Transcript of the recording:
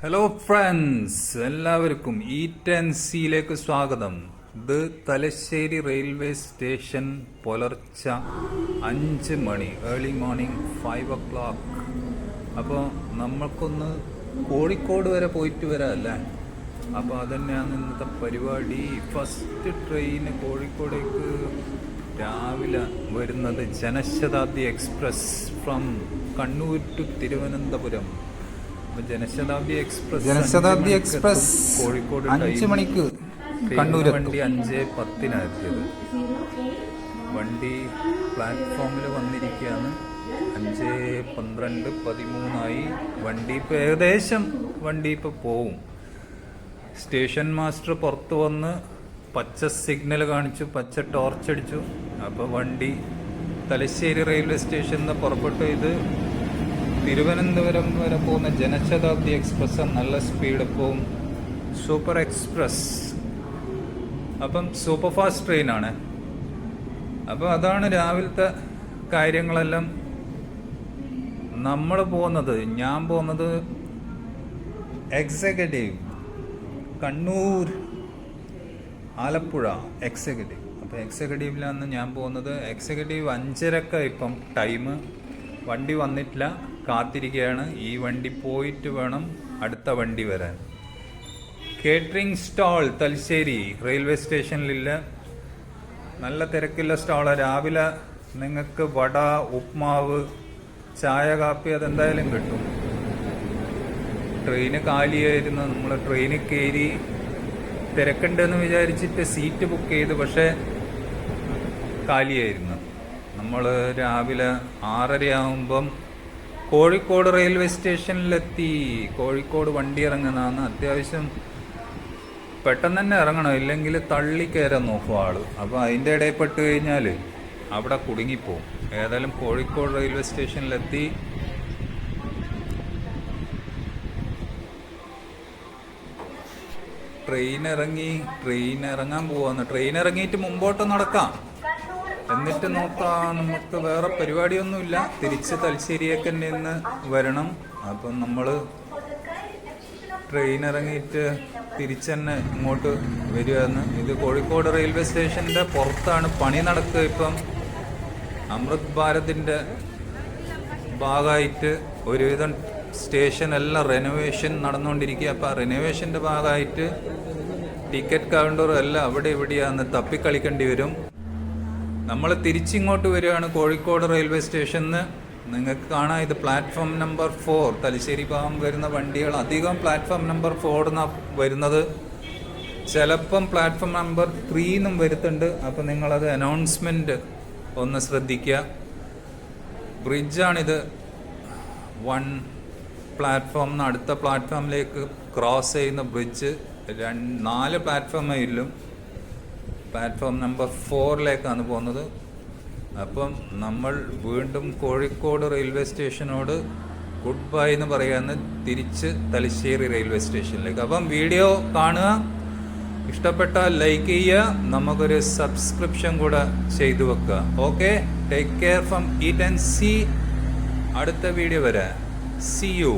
Hello friends, എല്ലാവർക്കും eat and സീയിലേക്ക് സ്വാഗതം. ഇത് തലശ്ശേരി റെയിൽവേ സ്റ്റേഷൻ പുലർച്ച 5 മണി, ഏർലി മോർണിംഗ് 5 o'clock. അപ്പോൾ നമ്മൾക്കൊന്ന് കോഴിക്കോട് വരെ പോയിട്ട് വരാം അല്ലേ? അപ്പോൾ അതുതന്നെയാണ് ഇന്നത്തെ പരിപാടി. ഫസ്റ്റ് ട്രെയിന് കോഴിക്കോടേക്ക് രാവിലെ വരുന്നത് Janshatabdi express from Kannur to Thiruvananthapuram. Janshatabdi express Kozhikode 5 മണിക്ക് കണ്ണൂർ വണ്ടി 5:10 എത്തിയത്. വണ്ടി പ്ലാറ്റ്ഫോമിൽ വന്നിരിക്കുകയാണ്. 5:12, 13 വണ്ടി ഇപ്പോൾ ഏകദേശം പോവും. സ്റ്റേഷൻ മാസ്റ്റർ പുറത്ത് വന്ന് പച്ച സിഗ്നൽ കാണിച്ചു, പച്ച ടോർച്ച് അടിച്ചു. അപ്പോൾ വണ്ടി തലശ്ശേരി റെയിൽവേ സ്റ്റേഷനിൽ നിന്ന് പുറപ്പെട്ടു. ഇത് തിരുവനന്തപുരം വരെ പോകുന്ന ജനശതാബ്ദി എക്സ്പ്രസ് നല്ല സ്പീഡ് പോവും. സൂപ്പർ എക്സ്പ്രസ്, അപ്പം സൂപ്പർ ഫാസ്റ്റ് ട്രെയിനാണ്. അപ്പോൾ അതാണ് രാവിലത്തെ കാര്യങ്ങളെല്ലാം. ഞാൻ പോകുന്നത് എക്സിക്യൂട്ടീവ് കണ്ണൂർ ആലപ്പുഴ എക്സിക്യൂട്ടീവ്. അപ്പോൾ എക്സിക്യൂട്ടീവിലാണ് ഞാൻ പോകുന്നത്. എക്സിക്യൂട്ടീവ് 5:30 ഇപ്പം ടൈം. വണ്ടി വന്നിട്ടില്ല, കാത്തിരിക്കുകയാണ്. ഈ വണ്ടി പോയിട്ട് വേണം അടുത്ത വണ്ടി വരാൻ. കേറ്ററിംഗ് സ്റ്റാൾ തലശ്ശേരി റെയിൽവേ സ്റ്റേഷനിലില്ല, നല്ല തിരക്കുള്ള സ്റ്റാള്. രാവിലെ നിങ്ങൾക്ക് വട, ഉപ്മാവ്, ചായ, കാപ്പി അതെന്തായാലും കിട്ടും. ട്രെയിന് കാലിയായിരുന്നു. നമ്മൾ ട്രെയിനിൽ കയറി തിരക്കുണ്ടെന്ന് വിചാരിച്ചിട്ട് സീറ്റ് ബുക്ക് ചെയ്തു, പക്ഷേ കാലിയായിരുന്നു. നമ്മൾ രാവിലെ 6:30 ആകുമ്പം കോഴിക്കോട് റെയിൽവേ സ്റ്റേഷനിലെത്തി. കോഴിക്കോട് വണ്ടി ഇറങ്ങുന്നതാണ്. അത്യാവശ്യം പെട്ടെന്ന് തന്നെ ഇറങ്ങണം, ഇല്ലെങ്കിൽ തള്ളി കയറാൻ നോക്കും ആള്. അപ്പോൾ അതിൻ്റെ ഇടയിൽ പെട്ട് കഴിഞ്ഞാൽ അവിടെ കുടുങ്ങിപ്പോവും. ഏതായാലും കോഴിക്കോട് റെയിൽവേ സ്റ്റേഷനിലെത്തി. ട്രെയിൻ ഇറങ്ങാൻ പോവാന്ന്. ട്രെയിൻ ഇറങ്ങിയിട്ട് മുമ്പോട്ട് നടക്കാം, എന്നിട്ട് നോക്കാം. നമുക്ക് വേറെ പരിപാടിയൊന്നുമില്ല. തിരിച്ച് തലശ്ശേരിയൊക്കെ നിന്ന് വരണം. അപ്പം നമ്മൾ ട്രെയിൻ ഇറങ്ങിയിട്ട് തിരിച്ച് തന്നെ ഇങ്ങോട്ട് വരികയെന്ന്. ഇത് കോഴിക്കോട് റെയിൽവേ സ്റ്റേഷൻ്റെ പുറത്താണ് പണി നടക്കുക. ഇപ്പം അമൃത് ഭാരതിൻ്റെ ഭാഗമായിട്ട് ഒരുവിധം സ്റ്റേഷൻ എല്ലാം റെനോവേഷൻ നടന്നുകൊണ്ടിരിക്കുക. അപ്പോൾ ആ റെനോവേഷൻ്റെ ഭാഗമായിട്ട് ടിക്കറ്റ് കൗണ്ടറും എല്ലാം അവിടെ ഇവിടെയാന്ന് തപ്പിക്കളിക്കേണ്ടി വരും. നമ്മൾ തിരിച്ചിങ്ങോട്ട് വരികയാണ് കോഴിക്കോട് റെയിൽവേ സ്റ്റേഷനിൽ. നിങ്ങൾക്ക് കാണാം, ഇത് പ്ലാറ്റ്ഫോം നമ്പർ 4. തലശ്ശേരി ഭാഗം വരുന്ന വണ്ടികൾ അധികം പ്ലാറ്റ്ഫോം നമ്പർ 4 വരുന്നത്. ചിലപ്പം പ്ലാറ്റ്ഫോം നമ്പർ 3 വരുത്തുന്നുണ്ട്. അപ്പോൾ നിങ്ങളത് അനൗൺസ്മെൻറ്റ് ഒന്ന് ശ്രദ്ധിക്കുക. ബ്രിഡ്ജാണിത്. 1 പ്ലാറ്റ്ഫോമിൽ നിന്ന് അടുത്ത പ്ലാറ്റ്ഫോമിലേക്ക് ക്രോസ് ചെയ്യുന്ന ബ്രിഡ്ജ്. 4 പ്ലാറ്റ്ഫോമേ ഇല്ലും. പ്ലാറ്റ്ഫോം നമ്പർ 4ലേക്കാണ് പോകുന്നത്. അപ്പം നമ്മൾ വീണ്ടും കോഴിക്കോട് റെയിൽവേ സ്റ്റേഷനോട് ഗുഡ് ബൈ എന്ന് പറയാന്ന് തിരിച്ച് തലശ്ശേരി റെയിൽവേ സ്റ്റേഷനിലേക്ക്. അപ്പം വീഡിയോ കാണുക, ഇഷ്ടപ്പെട്ടാൽ ലൈക്ക് ചെയ്യുക, നമുക്കൊരു സബ്സ്ക്രിപ്ഷൻ കൂടെ ചെയ്തു വെക്കുക. Okay, take care from eat and see. അടുത്ത വീഡിയോ വരെ. See you.